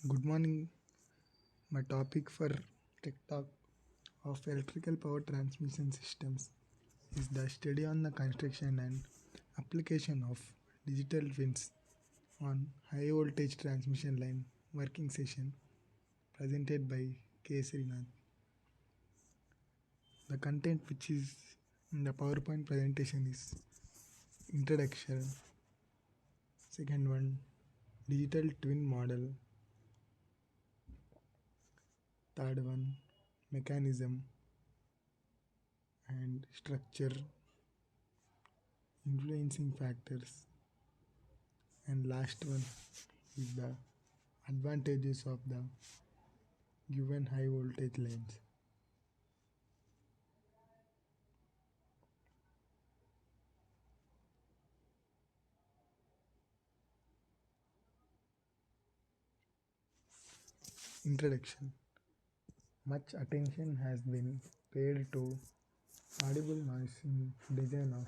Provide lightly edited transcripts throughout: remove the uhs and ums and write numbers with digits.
Good morning. My topic for Tech Talk of electrical power transmission systems is the study on the construction and application of digital twins on high voltage transmission line working session presented by K. Srinath. The content which is in the PowerPoint presentation is introduction, second one digital twin model, third one mechanism and structure, influencing factors, and last one is the advantages of the given high voltage lines. Introduction. Much attention has been paid to audible noise in design of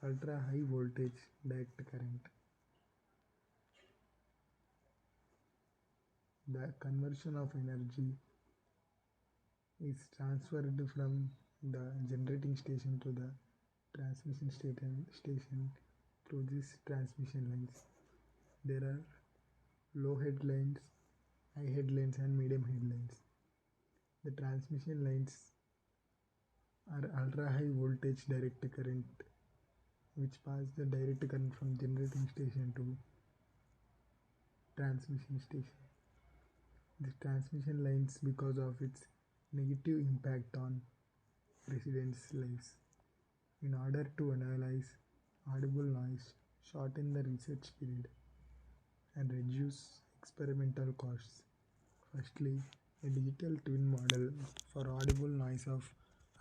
ultra high voltage direct current. The conversion of energy is transferred from the generating station to the transmission station through these transmission lines. There are low head lines, high head lines, and medium head lines. The transmission lines are ultra high voltage direct current which pass the direct current from generating station to transmission station. The transmission lines, because of its negative impact on residents' lives. In order to analyze audible noise, shorten the research period, and reduce experimental costs. Firstly, a digital twin model for audible noise of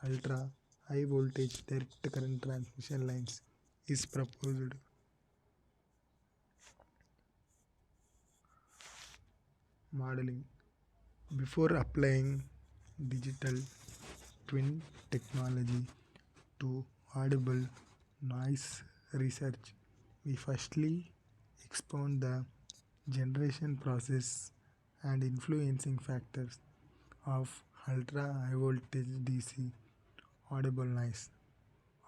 ultra high voltage direct current transmission lines is proposed. Modeling. Before applying digital twin technology to audible noise research, we firstly expound the generation process and influencing factors of ultra high voltage DC audible noise.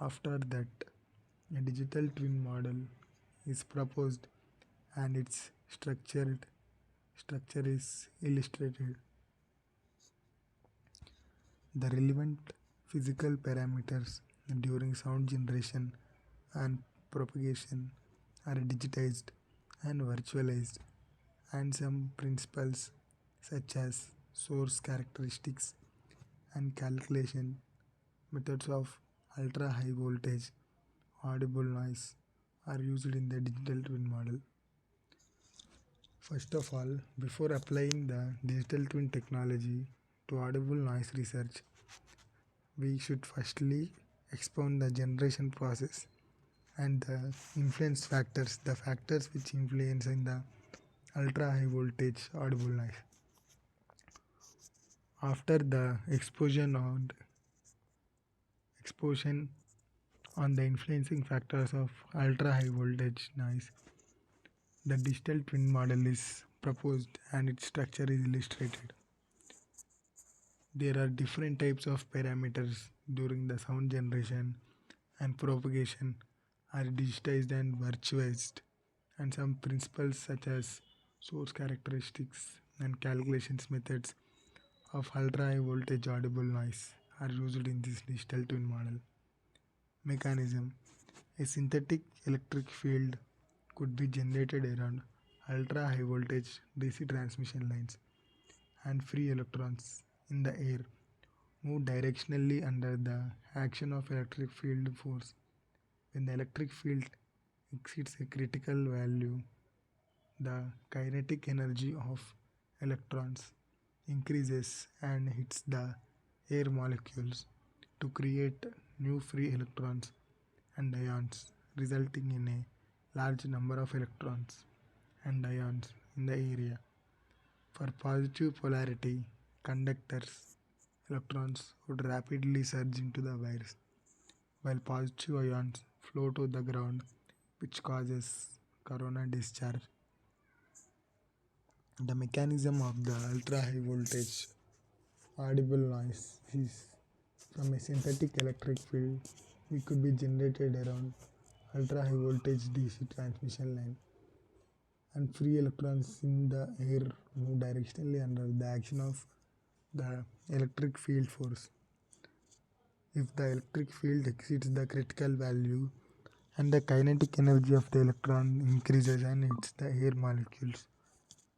After that, a digital twin model is proposed and its structure is illustrated. The relevant physical parameters during sound generation and propagation are digitized and virtualized, and some principles such as source characteristics and calculation methods of ultra high voltage audible noise are used in the digital twin model. First of all, before applying the digital twin technology to audible noise research, we should firstly expound the generation process and the influence factors, the factors which influence in the ultra high voltage audible noise. After the exposure on the influencing factors of ultra high voltage noise, the digital twin model is proposed and its structure is illustrated. There are different types of parameters during the sound generation and propagation are digitized and virtualized, and some principles such as source characteristics and calculations methods of ultra high voltage audible noise are used in this digital twin model. Mechanism. A synthetic electric field could be generated around ultra high voltage DC transmission lines, and free electrons in the air move directionally under the action of electric field force. When the electric field exceeds a critical value, the kinetic energy of electrons increases and hits the air molecules to create new free electrons and ions, resulting in a large number of electrons and ions in the area. For positive polarity conductors, electrons would rapidly surge into the wires, while positive ions flow to the ground, which causes corona discharge. The mechanism of the ultra high voltage audible noise is from a synthetic electric field which could be generated around ultra high voltage DC transmission line, and free electrons in the air move directionally under the action of the electric field force. If the electric field exceeds the critical value and the kinetic energy of the electron increases and hits the air molecules,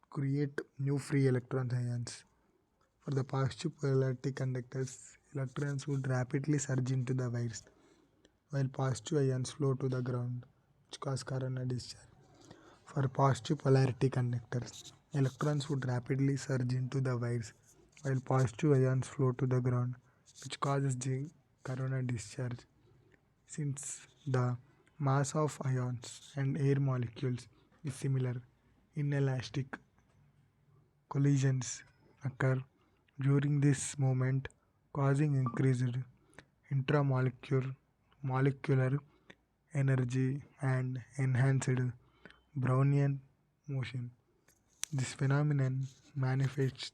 create new free electron ions. For the positive polarity conductors, electrons would rapidly surge into the wires, while positive ions flow to the ground, which cause corona discharge. For positive polarity conductors, electrons would rapidly surge into the wires, while positive ions flow to the ground, which causes the corona discharge. Since the mass of ions and air molecules is similar, inelastic collisions occur during this movement, causing increased intramolecular molecular energy and enhanced Brownian motion. This phenomenon manifests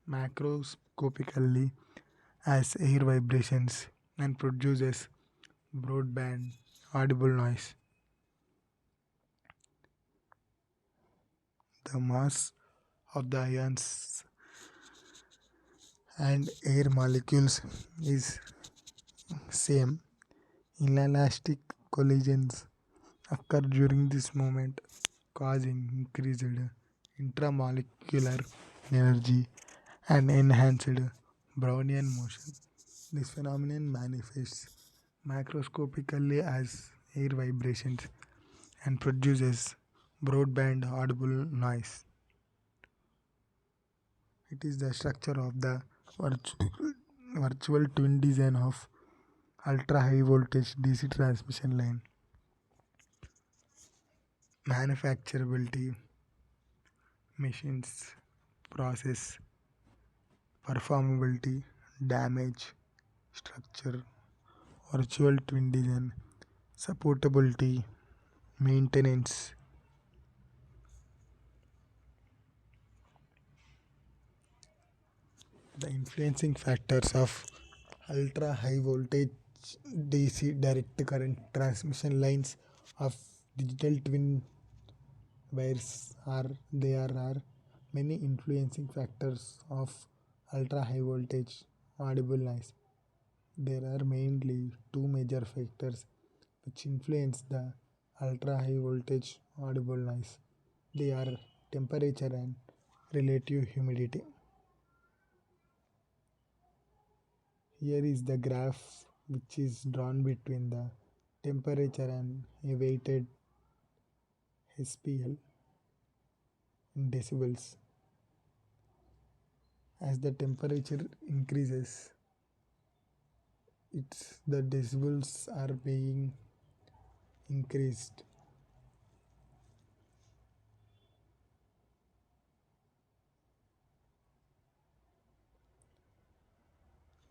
macroscopically as air vibrations and produces broadband audible noise. The mass of the ions and air molecules is same. Inelastic collisions occur during this moment, causing increased intramolecular energy and enhanced Brownian motion. This phenomenon manifests macroscopically as air vibrations and produces broadband audible noise. It is the structure of the virtual twin design of ultra high voltage DC transmission line. Manufacturability, machines, process, performability, damage, structure, virtual twin design, supportability, maintenance. The influencing factors of ultra high voltage DC direct current transmission lines of digital twin wires are many influencing factors of ultra high voltage audible noise. There are mainly two major factors which influence the ultra high voltage audible noise. They are temperature and relative humidity. Here is the graph which is drawn between the temperature and a weighted SPL in decibels. As the temperature increases, the decibels are being increased.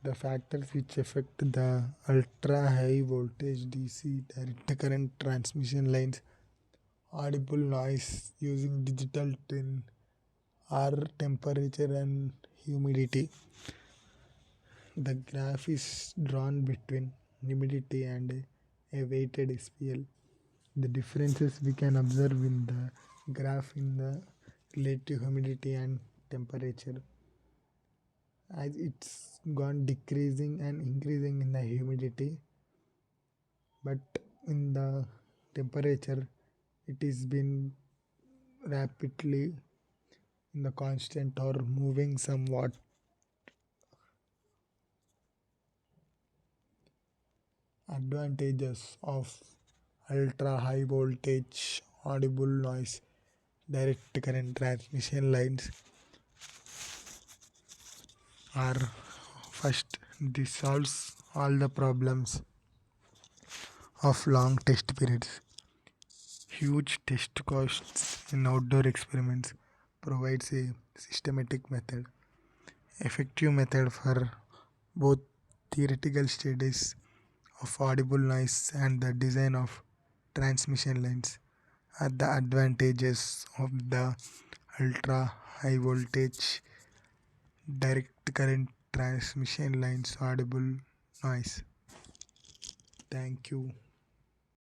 The factors which affect the ultra high voltage DC direct current transmission lines audible noise using digital twin are temperature and humidity. The graph is drawn between humidity and a weighted SPL. The differences we can observe in the graph in the relative humidity and temperature, as it's gone decreasing and increasing in the humidity, but in the temperature it is been rapidly in the constant or moving somewhat. Advantages of ultra high voltage audible noise direct current transmission lines are: first, this solves all the problems of long test periods. Huge test costs in outdoor experiments provides a systematic method, effective method for both theoretical studies of audible noise and the design of transmission lines. Are the advantages of the ultra high voltage direct current transmission lines audible noise. Thank you.